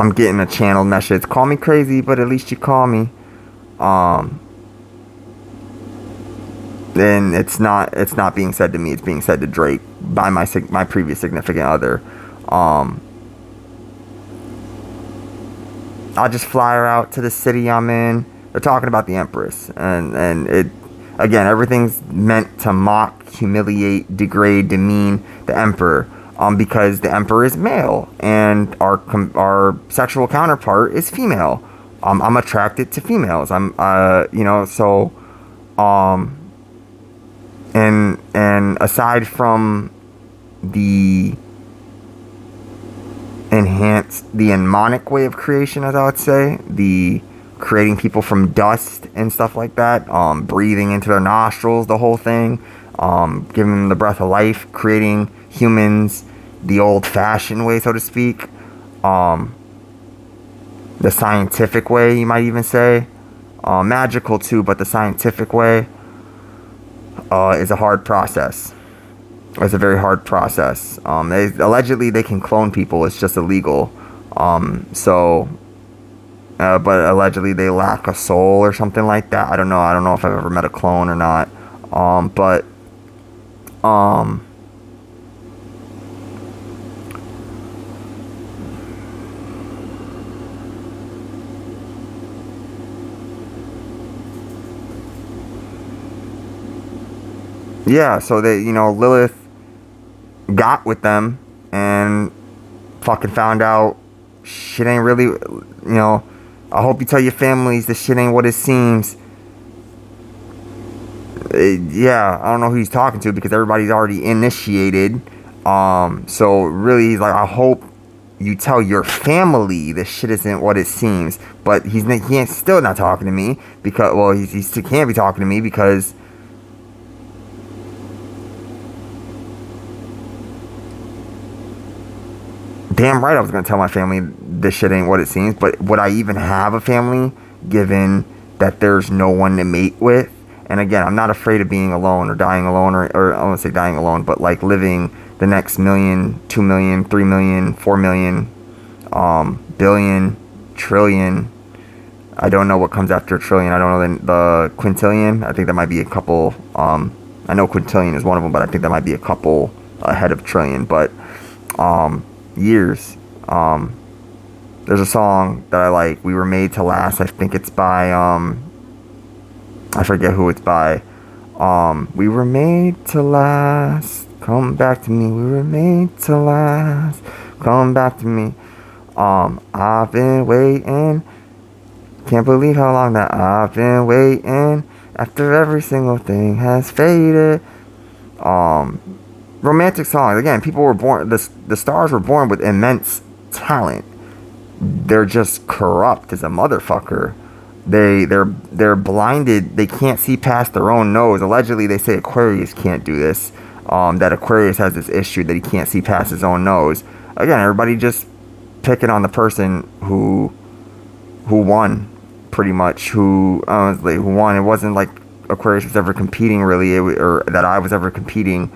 I'm getting a channeled message. Call me crazy, but at least you call me. Then it's not being said to me. It's being said to Drake by my previous significant other. I'll just fly her out to the city I'm in. They're talking about the Empress, and it again, everything's meant to mock, humiliate, degrade, demean the Emperor. Because the Emperor is male and our sexual counterpart is female. I'm attracted to females. And aside from the Enmonic way of creation, as I would say, the creating people from dust and stuff like that, breathing into their nostrils, the whole thing, giving them the breath of life, creating humans the old-fashioned way, so to speak, the scientific way, you might even say, magical too, but the scientific way is a hard process. It's a very hard process. Allegedly they can clone people. It's just illegal. But allegedly they lack a soul or something like that. I don't know. I don't know if I've ever met a clone or not. Yeah, so they, Lilith got with them and fucking found out shit ain't really, I hope you tell your families this shit ain't what it seems. Yeah, I don't know who he's talking to because everybody's already initiated. So really, he's like, I hope you tell your family this shit isn't what it seems. But he ain't still not talking to me because, well, he still can't be talking to me because damn right I was going to tell my family this shit ain't what it seems, but would I even have a family given that there's no one to mate with? And again, I'm not afraid of being alone or dying alone, or I won't say dying alone, but like living the next 1 million, 2 million, 3 million, 4 million, billion, trillion. I don't know what comes after a trillion. I don't know the quintillion. I think that might be a couple. I know quintillion is one of them, but I think that might be a couple ahead of trillion. But years. There's a song that I like, We Were Made to Last. I think it's by I forget who it's by. We were made to last, come back to me. We were made to last, come back to me. I've been waiting, can't believe how long that I've been waiting, after every single thing has faded. Romantic songs. Again, people were born, the stars were born with immense talent. They're just corrupt as a motherfucker. They're blinded. They can't see past their own nose. Allegedly, they say Aquarius can't do this. That Aquarius has this issue that he can't see past his own nose. Again, everybody just picking on the person who won, pretty much. Who won. It wasn't like Aquarius was ever competing, really, or that I was ever competing.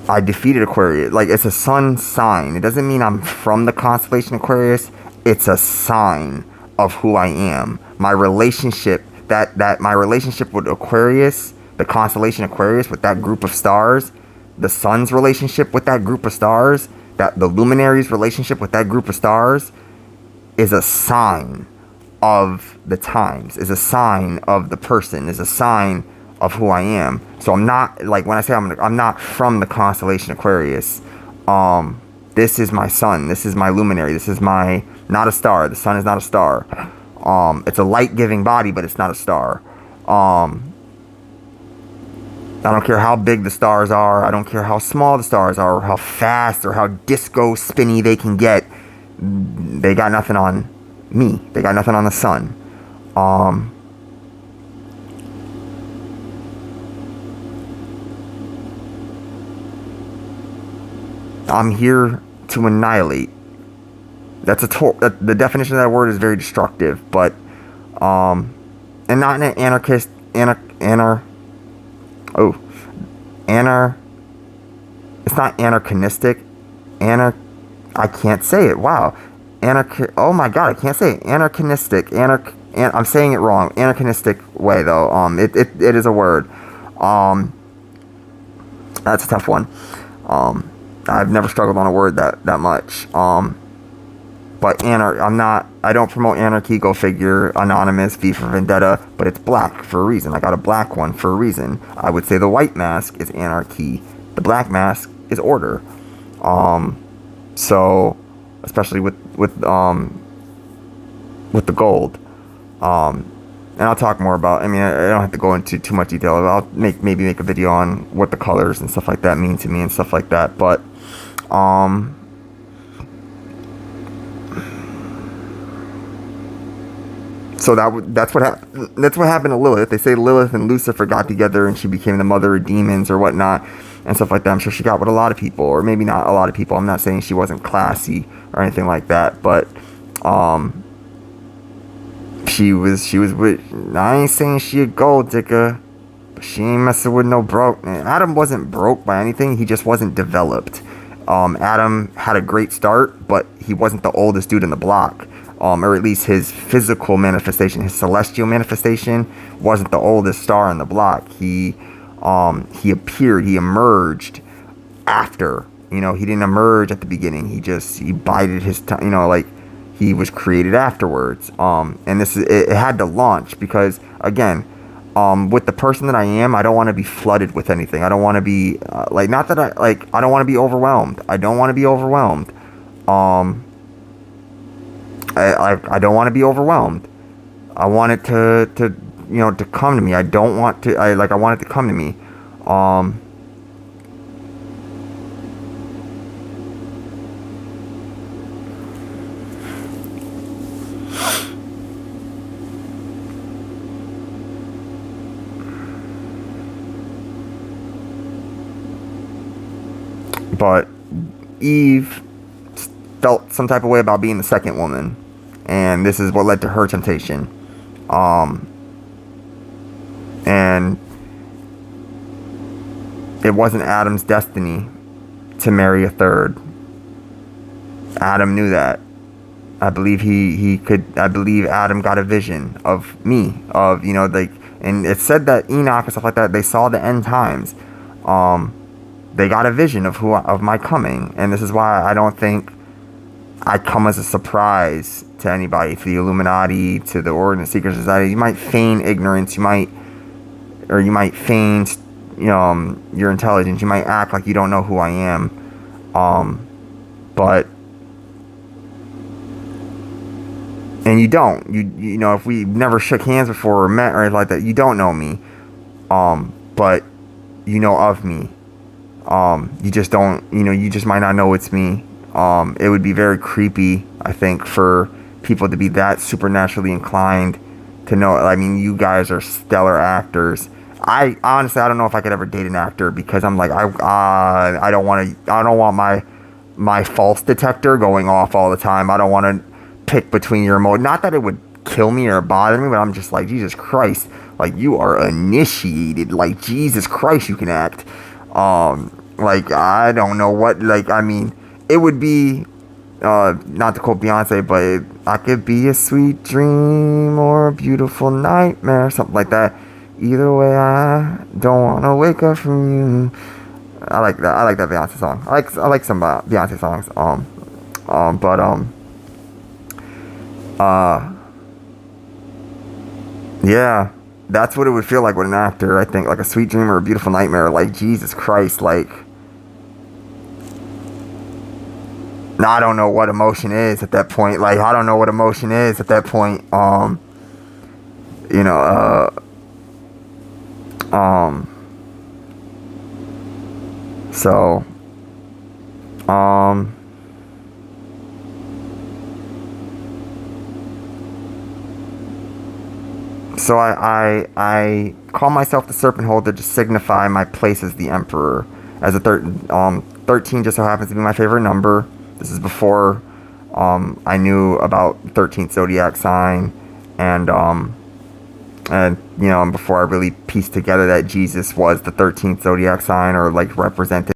I defeated Aquarius. Like, it's a sun sign. It doesn't mean I'm from the constellation Aquarius. It's a sign of who I am. My relationship, my relationship with Aquarius, the constellation Aquarius, with that group of stars, the sun's relationship with that group of stars, that the luminary's relationship with that group of stars, is a sign of the times, is a sign of the person, is a sign of who I am. So I'm not, like, when I say I'm not from the constellation Aquarius. This is my sun. This is my luminary. This is my, not a star. The sun is not a star. It's a light-giving body, but it's not a star. I don't care how big the stars are. I don't care how small the stars are, or how fast or how disco spinny they can get. They got nothing on me. They got nothing on the sun. I'm here to annihilate. That's the definition of that word is very destructive, but and not in an anarchist it's it's not anachronistic. I can't say it. Wow. Oh my god, I can't say it. Anachronistic. I'm saying it wrong. Anachronistic way though. It is a word. That's a tough one. I've never struggled on a word that much. But I don't promote anarchy, go figure, anonymous, V for Vendetta, but it's black for a reason. I got a black one for a reason. I would say the white mask is anarchy. The black mask is order. So, especially with the gold. And I'll talk more about, I don't have to go into too much detail. I'll maybe make a video on what the colors and stuff like that mean to me and stuff like that. But, so that's what happened to Lilith. They say Lilith and Lucifer got together and she became the mother of demons or whatnot and stuff like that. I'm sure she got with a lot of people, or maybe not a lot of people. I'm not saying she wasn't classy or anything like that, but she was with, I ain't saying she a gold digger, but she ain't messing with no broke. Adam wasn't broke by anything, he just wasn't developed. Adam had a great start, but he wasn't the oldest dude in the block. Or at least his physical manifestation, his celestial manifestation, wasn't the oldest star in the block. He appeared, he emerged after. He didn't emerge at the beginning. He bided his time. Like, he was created afterwards. And it had to launch because, again, with the person that I am, I don't want to be flooded with anything. I don't want to be I don't want to be overwhelmed. I don't want to be overwhelmed. I don't want to be overwhelmed. I want it to come to me. I don't want to. I want it to come to me. But Eve felt some type of way about being the second woman, and this is what led to her temptation. And it wasn't Adam's destiny to marry a third. Adam knew that. I believe I believe Adam got a vision of me, and it said that Enoch and stuff like that, they saw the end times. They got a vision of my coming, and this is why I don't think I come as a surprise to anybody, to the Illuminati, to the Order Secret Society. You might feign ignorance, you might feign, your intelligence. You might act like you don't know who I am, but and you don't. You know, if we never shook hands before or met or anything like that, you don't know me, but you know of me. You just don't. You just might not know it's me. It would be very creepy, I think, for people to be that supernaturally inclined to know. I mean, you guys are stellar actors. I honestly, I don't know if I could ever date an actor, because I'm like, I don't want my false detector going off all the time. I don't want to pick between your emotions. Not that it would kill me or bother me, but I'm just like, Jesus Christ, like, you are initiated. Like, Jesus Christ, you can act. Like, I don't know what, like, I mean, it would be, not to quote Beyonce, but I could be a sweet dream or a beautiful nightmare, something like that. Either way, I don't want to wake up from you. I like that Beyonce song. I like some Beyonce songs. Yeah, that's what it would feel like with an actor, I think, like a sweet dream or a beautiful nightmare. Like, Jesus Christ, like, I don't know what emotion is at that point. Like, I don't know what emotion is at that point. So, So I call myself the Serpent Holder to signify my place as the Emperor. As a 13 just so happens to be my favorite number. This is before I knew about 13th zodiac sign, and before I really pieced together that Jesus was the 13th zodiac sign, or like represented